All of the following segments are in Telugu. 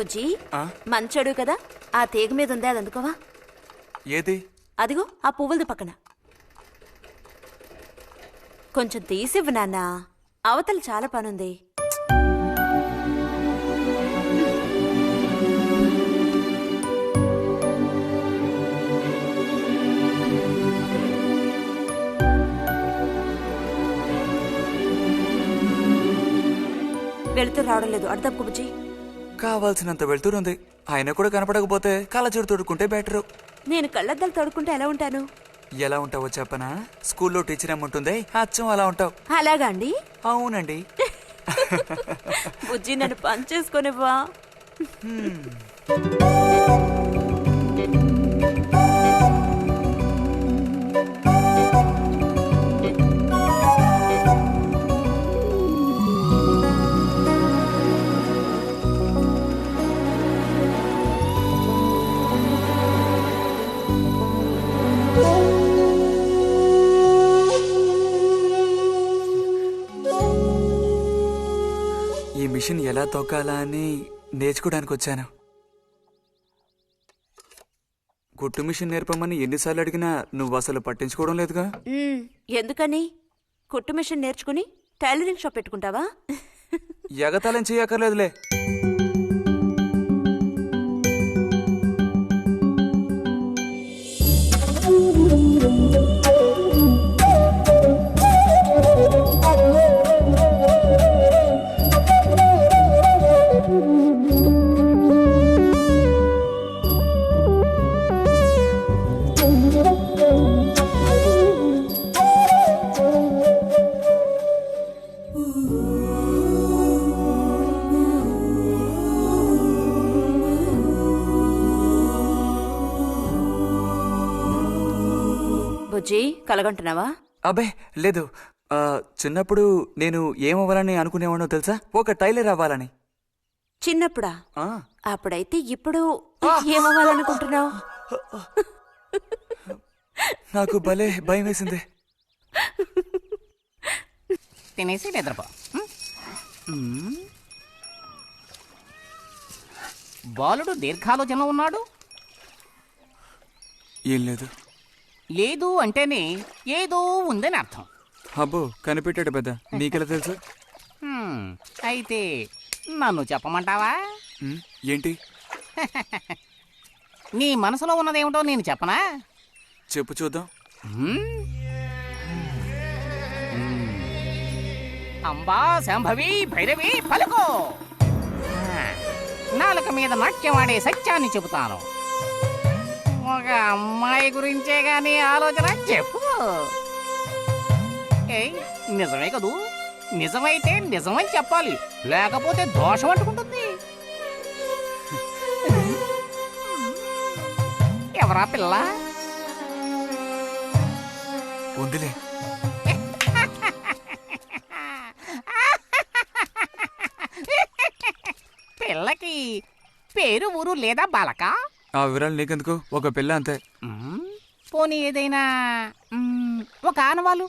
బుజ్జి మంచోడు కదా, ఆ తీగ మీద ఉంది, అది అందుకోవా? ఏది? అదిగో ఆ పువ్వులది పక్కన. కొంచెం తీసివ్వు నాన్న, అవతల చాలా పనుంది. వెళుతూ రావడం లేదు, అర్థపు బుజ్జి. కావాల్సినంత వెళ్తురుంది, ఆయన కూడా కనపడకపోతే కళ్ళజోడు తొడుక్కుంటే బెటరు. నేను కళ్ళద్దాలు తొడుక్కుంటే ఎలా ఉంటాను? ఎలా ఉంటావో చెప్పనా? స్కూల్లో టీచర్ ఏముంటుంది, అచ్చం అలా ఉంటావు. అలాగా అండి? అవునండి. బుజ్జి నన్ను పని చేసుకునివ్వా. ఈ మిషన్ ఎలా తొక్కాలా అని నేర్చుకోవడానికి వచ్చాను. కుట్టు మిషన్ నేర్పమని ఎన్నిసార్లు అడిగినా నువ్వు అసలు పట్టించుకోవడం లేదుగా. ఎందుకని? కుట్టు మిషన్ నేర్చుకుని టైలరింగ్ షాప్ పెట్టుకుంటావా? ఎగతాళం చేయక్కర్లేదులే. బుజ్జి కలగంటున్నావా? అబ్బే లేదు. చిన్నప్పుడు నేను ఏమవ్వాలని అనుకునేవాడో తెలుసా? ఒక టైలర్ అవ్వాలని. చిన్నప్పుడా? అప్పుడైతే ఇప్పుడు ఏమవ్వాలనుకుంటున్నావు? నాకు భలే భయం వేసింది. తినేసి నిద్రపో. బాలుడు దీర్ఘాలోచన ఉన్నాడు. ఏం లేదు. లేదు అంటేనే ఏదో ఉందని అర్థం. అబ్బో కనిపెట్టాడు పెద్ద, నీకెలా తెలుసు? అయితే నన్ను చెప్పమంటావా? ఏంటి? నీ మనసులో ఉన్నదేమిటో నేను చెప్పనా? చెప్పు చూద్దాం. అంబా శాంభవి భైరవి పలుకో. నాలుక మీద నాట్యమాడే సత్యాన్ని చెబుతాను. ఒక అమ్మాయి గురించే గాని ఆలోచన చెప్పు. నిజమే కదూ? నిజమైతే నిజమని చెప్పాలి, లేకపోతే దోషం అంటుకుంటుంది. ఎవరా పిల్ల? ఉందిలే. పిల్లకి పేరు ఊరు లేదా బాలక? ఆ వివరాలు నీకెందుకు, ఒక పిల్ల అంతే. పోనీ ఏదైనా ఒక ఆనవాలు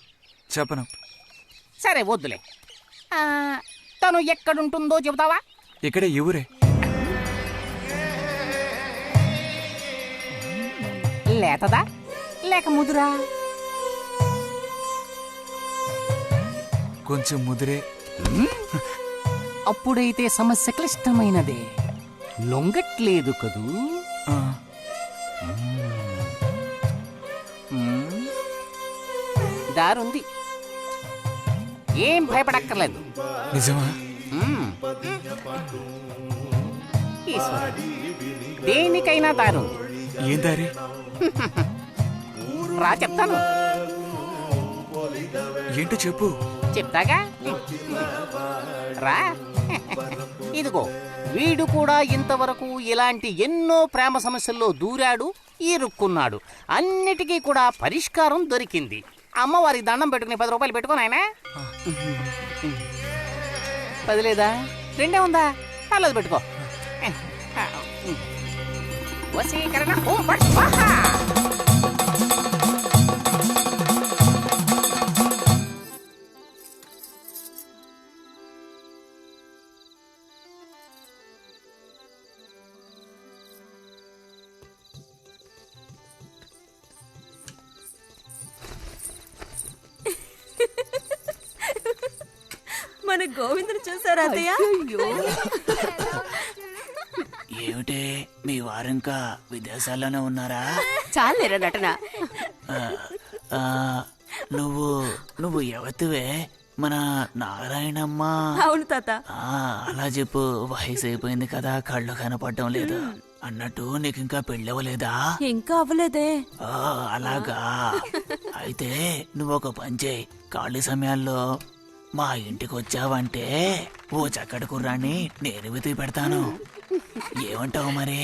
చెప్పను. సరే వద్దులే. తను ఎక్కడుంటుందో చెబుతావా? ఇక్కడే ఈ ఊరే. లేతదా లేక ముదురా? కొంచెం ముదిరే. అప్పుడైతే సమస్య క్లిష్టమైనదే. లొంగట్లేదు కదూ? దారుంది, ఏం భయపడక్కర్లేదు. నిజమా? దేనికైనా దారు. ఏం దారి? రా చెప్తాను. ఏంటో చెప్పు. చెప్తాగా, రా. ఇదిగో, వీడు కూడా ఇంతవరకు ఇలాంటి ఎన్నో ప్రేమ సమస్యల్లో దూరాడు, ఇరుక్కున్నాడు. అన్నిటికీ కూడా పరిష్కారం దొరికింది. అమ్మవారికి దండం పెట్టుకుని 10 రూపాయలు పెట్టుకోను ఆయన. 10 లేదా? 2 ఉందా? పర్లేదు పెట్టుకో. వశీకరణ ఓం ఫట్ స్వాహా. మన గోవిందుని చూసారా అత్తయ్య? ఏమిటే మీ వారింకా విదేశాల్లోనే ఉన్నారా? చాలేరా నటన. ఆ, నువ్వు నువ్వు ఎవతివే? మన నారాయణమ్మ. అవును తాత. అలా చెప్పు. వయసు అయిపోయింది కదా, కళ్ళు కనపడడం లేదు. అన్నట్టు నీకు ఇంకా పెళ్ళవలేదా? ఇంకా అవ్వలేదే. అలాగా. అయితే నువ్వు ఒక పని చేయి. ఖాళీ సమయాల్లో మా ఇంటికి వచ్చావంటే ఓ చక్కటి కుర్రాన్ని నేను వెతికి పెడతాను. ఏమంటావు మరి?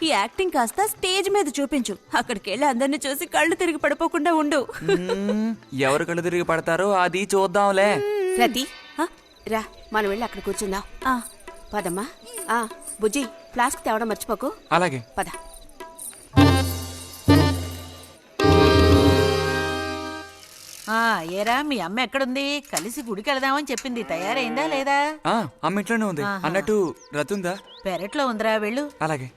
ఈ యాక్టింగ్ కాస్త స్టేజ్ మీద చూపించు. అక్కడికి వెళ్ళి అందరిని చూసి కళ్ళు తిరిగి పడిపోకుండా ఉండు. ఎవరు కళ్ళు తిరిగి పడతారో అది చూద్దాంలే. రతి రా, మనం వెళ్ళి అక్కడ కూర్చుందాం. పదమ్మా. బుజ్జి, ఫ్లాస్క్ తేవడం మర్చిపోకు. అలాగే. పద. ఏరా, మీ అమ్మ ఎక్కడుంది? కలిసి గుడికి వెళదామని చెప్పింది. తయారైందా లేదా? అమ్మ ఇంట్లోనే ఉంది. అన్నట్టు రతుందా? పెరట్లో ఉందిరా, వెళ్ళు. అలాగే.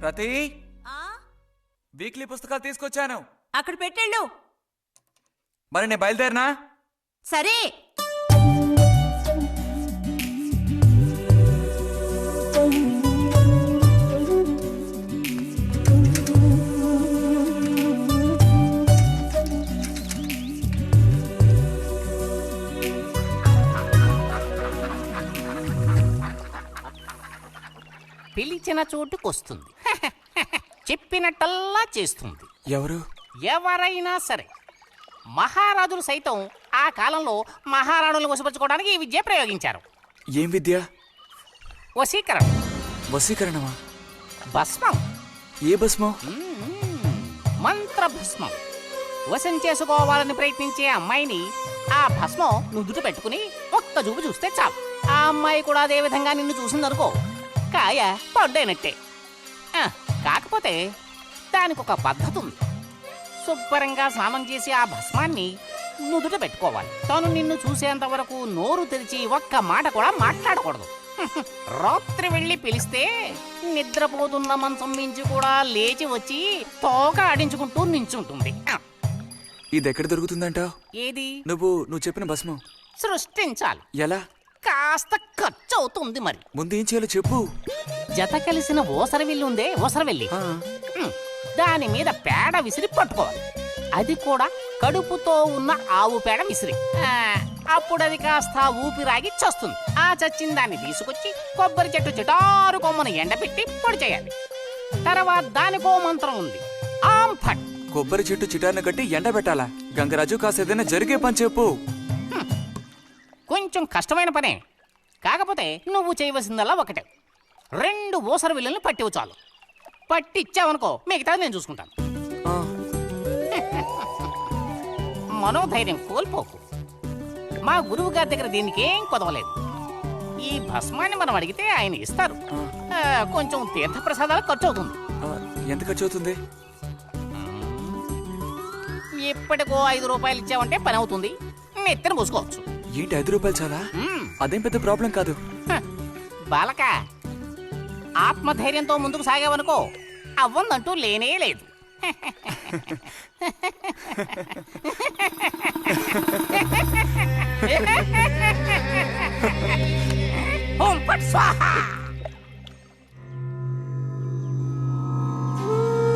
రతి, వీక్లీ పుస్తకాలు తీసుకొచ్చాను. అక్కడ పెట్టేళ్ళు. మరి నేను బయలుదేరినా? సరే. పిలిచిన చోటుకొస్తుంది. చెప్పినట్టల్లా చేస్తుంది. ఎవరు? ఎవరైనా సరే. మహారాజులు సైతం ఆ కాలంలో మహారాణులను వశపరచుకోవడానికి ఈ విద్య ప్రయోగించారు. ఏం విద్య? వశీకరణ. వశీకరణమా? భస్మం. ఏ భస్మం? మంత్ర భస్మం. వశం చేసుకోవాలని ప్రయత్నించే అమ్మాయిని ఆ భస్మం నుదుట పెట్టుకుని ఒక్క చూపు చూస్తే చాలు. ఆ అమ్మాయి కూడా అదే విధంగా నిన్ను చూసిందనుకో, కాయ పడ్డైనట్టే. కాకపోతే దానికి ఒక పద్ధతి ఉంది. శుభ్రంగా స్నానం చేసి ఆ భస్మాన్ని నుదుట పెట్టుకోవాలి. తను నిన్ను చూసేంత వరకు నోరు తెరిచి ఒక్క మాట కూడా మాట్లాడకూడదు. రాత్రి వెళ్ళి పిలిస్తే నిద్రపోతున్న మంచం మించి కూడా లేచి వచ్చి తోక ఆడించుకుంటూ నించుంటుంది. ఇది ఎక్కడ దొరుకుతుందంటావు? ఏది? నువ్వు చెప్పిన భస్మం సృష్టించాలి. ఎలా? కాస్త ఖర్చు అవుతుంది. మరి ముందు ఏం చేయాలో చెప్పు. జత కలిసిన ఓసరవెల్లి ఉందే, ఓసరవెల్లి, దాని మీద పేడ విసిరి పట్టుకోవాలి. అది కూడా కడుపుతో ఉన్న ఆవు పేడ విసిరి. అప్పుడు అది కాస్త ఊపిరాగి చస్తుంది. ఆ చచ్చిన దాన్ని తీసుకొచ్చి కొబ్బరి చెట్టు చిటారు కొమ్మను ఎండబెట్టి పొడి చేయాలి. తర్వాత దానికో మంత్రం ఉంది, ఆం ఫట్. కొబ్బరి చెట్టు చిటాన్ని కట్టి ఎండబెట్టాలా? గంగరాజు కాసేదైనా జరిగే పని చెప్పు. కొంచెం కష్టమైన పనే. కాకపోతే నువ్వు చేయవలసిందల్లా ఒకటే, 2 ఊసర విల్లుల్ని పట్టివు చాలు. పట్టిచ్చావనుకో, మిగతా నేను చూసుకుంటాను. మనోధైర్యం కోల్పోకు. మా గురువు గారి దగ్గర దీనికి ఏం కొదవలేదు. ఈ భస్మాన్ని మనం అడిగితే ఆయన ఇస్తారు. కొంచెం తీర్థ ప్రసాదాలు ఖర్చు అవుతుంది. ఎంత ఖర్చు అవుతుంది? ఎప్పటికో 5 రూపాయలు ఇచ్చావంటే పని అవుతుంది. నెత్తిన పోసుకోవచ్చు. ఏంటి 5 రూపాయలు చాలా? అదేం పెద్ద ప్రాబ్లం కాదు. బాలక, ఆత్మధైర్యంతో ముందుకు సాగావనుకో, అవ్వందంటూ లేనే లేదు. ఓం పట్ స్వాహా.